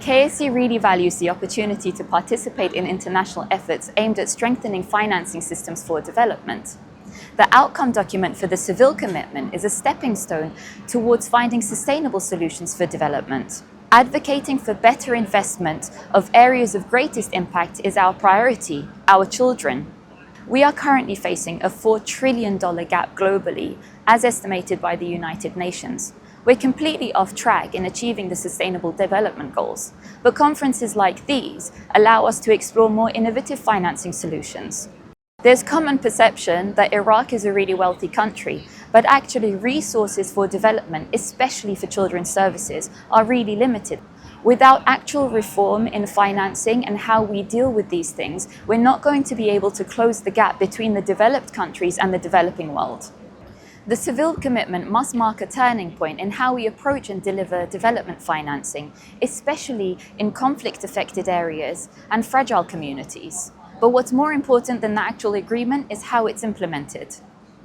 KSC really values the opportunity to participate in international efforts aimed at strengthening financing systems for development. The outcome document for the Seville Commitment is a stepping stone towards finding sustainable solutions for development. Advocating for better investment of areas of greatest impact is our priority, our children. We are currently facing a $4 trillion gap globally, as estimated by the United Nations. We're completely off track in achieving the Sustainable Development Goals, but conferences like these allow us to explore more innovative financing solutions. There's common perception that Iraq is a really wealthy country, but actually resources for development, especially for children's services, are really limited. Without actual reform in financing and how we deal with these things, we're not going to be able to close the gap between the developed countries and the developing world. The Seville Commitment must mark a turning point in how we approach and deliver development financing, especially in conflict-affected areas and fragile communities. But what's more important than the actual agreement is how it's implemented.